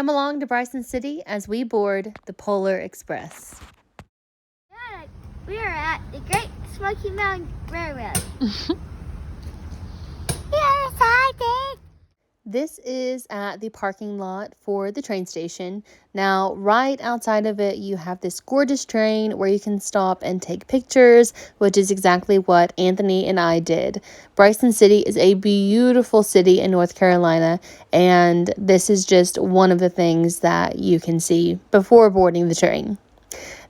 Come along to Bryson City as we board the Polar Express. Yeah, we are at the Great Smoky Mountain Railroad. We are excited! This is at the parking lot for the train station. Now, right outside of it, you have this gorgeous train where you can stop and take pictures, which is exactly what Anthony and I did. Bryson City is a beautiful city in North Carolina, and this is just one of the things that you can see before boarding the train.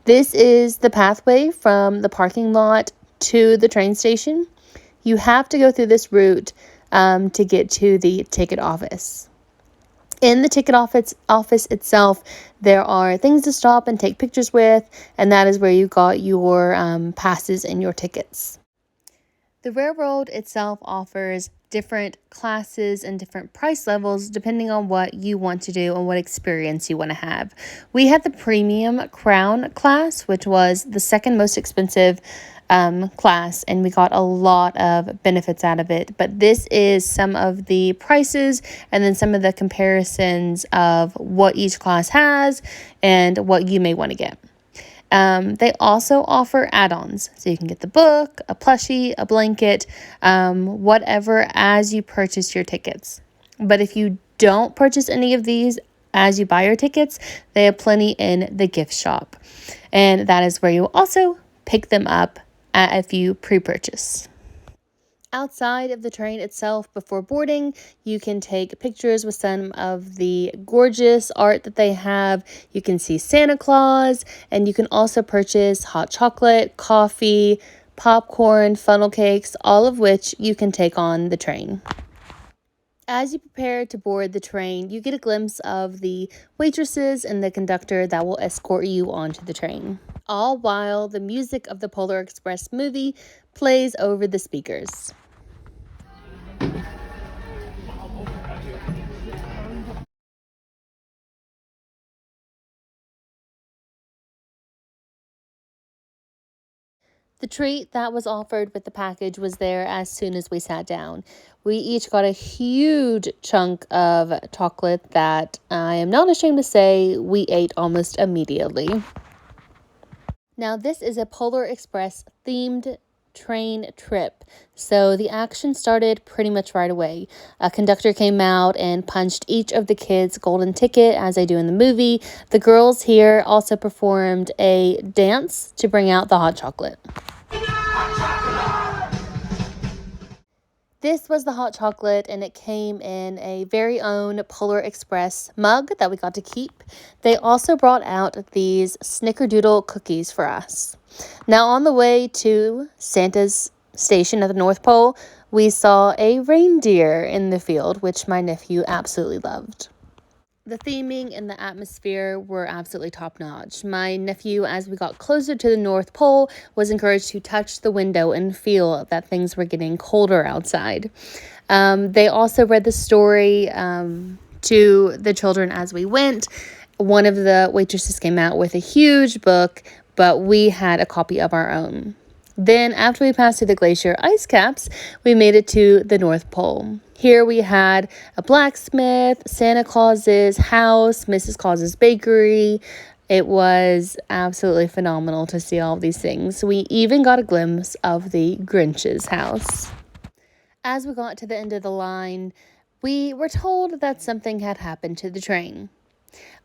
This is the pathway from the parking lot to the train station. You have to go through this route to get to the ticket office. In the ticket office itself, there are things to stop and take pictures with, and that is where you got your passes and your tickets. The railroad itself offers different classes and different price levels depending on what you want to do and what experience you want to have. We had the premium crown class, which was the second most expensive class, and we got a lot of benefits out of it. But this is some of the prices and then some of the comparisons of what each class has and what you may want to get. They also offer add-ons, so you can get the book, a plushie, a blanket, whatever as you purchase your tickets. But if you don't purchase any of these as you buy your tickets, they have plenty in the gift shop, and that is where you also pick them up if you pre-purchase. Outside of the train itself before boarding, you can take pictures with some of the gorgeous art that they have. You can see Santa Claus, and you can also purchase hot chocolate, coffee, popcorn, funnel cakes, all of which you can take on the train. As you prepare to board the train, you get a glimpse of the waitresses and the conductor that will escort you onto the train, all while the music of the Polar Express movie plays over the speakers. The treat that was offered with the package was there as soon as we sat down. We each got a huge chunk of chocolate that I am not ashamed to say we ate almost immediately. Now, this is a Polar Express themed train trip, so the action started pretty much right away. A conductor came out and punched each of the kids' golden ticket as they do in the movie. The girls here also performed a dance to bring out the hot chocolate. This was the hot chocolate, and it came in a very own Polar Express mug that we got to keep. They also brought out these snickerdoodle cookies for us. Now, on the way to Santa's station at the North Pole, we saw a reindeer in the field, which my nephew absolutely loved. The theming and the atmosphere were absolutely top-notch. My nephew, as we got closer to the North Pole, was encouraged to touch the window and feel that things were getting colder outside. They also read the story to the children as we went. One of the waitresses came out with a huge book, but we had a copy of our own. Then, after we passed through the glacier ice caps, we made it to the North Pole. Here we had a blacksmith, Santa Claus's house, Mrs. Claus's bakery. It was absolutely phenomenal to see all of these things. We even got a glimpse of the Grinch's house. As we got to the end of the line, we were told that something had happened to the train.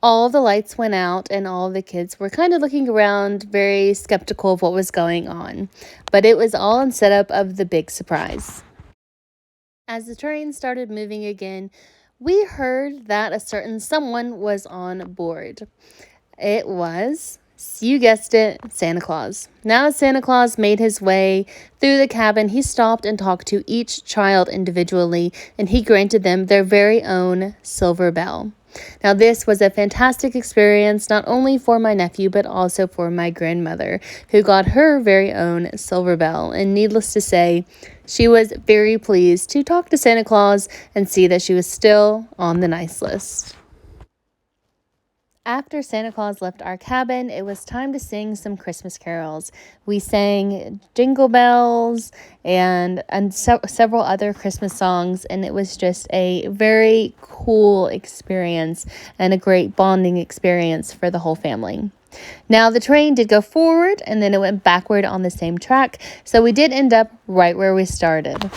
All of the lights went out, and all of the kids were kind of looking around, very skeptical of what was going on. But it was all in setup of the big surprise. As the train started moving again, we heard that a certain someone was on board. It was, you guessed it, Santa Claus. Now, as Santa Claus made his way through the cabin, he stopped and talked to each child individually, and he granted them their very own silver bell. Now, this was a fantastic experience, not only for my nephew, but also for my grandmother, who got her very own silver bell. And needless to say, she was very pleased to talk to Santa Claus and see that she was still on the nice list. After Santa Claus left our cabin, it was time to sing some Christmas carols. We sang Jingle Bells and several other Christmas songs, and it was just a very cool experience and a great bonding experience for the whole family. Now, the train did go forward and then it went backward on the same track, so we did end up right where we started.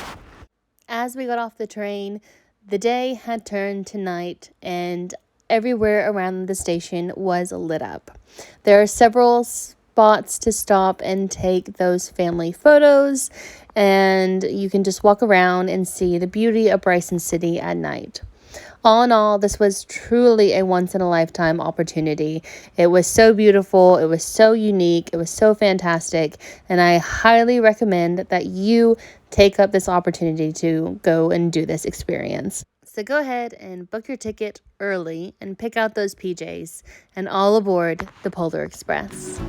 As we got off the train, the day had turned to night and everywhere around the station was lit up. There are several spots to stop and take those family photos, and you can just walk around and see the beauty of Bryson City at night. All in all, this was truly a once in a lifetime opportunity. It was so beautiful, it was so unique, it was so fantastic, and I highly recommend that you take up this opportunity to go and do this experience. So go ahead and book your ticket early and pick out those PJs and all aboard the Polar Express.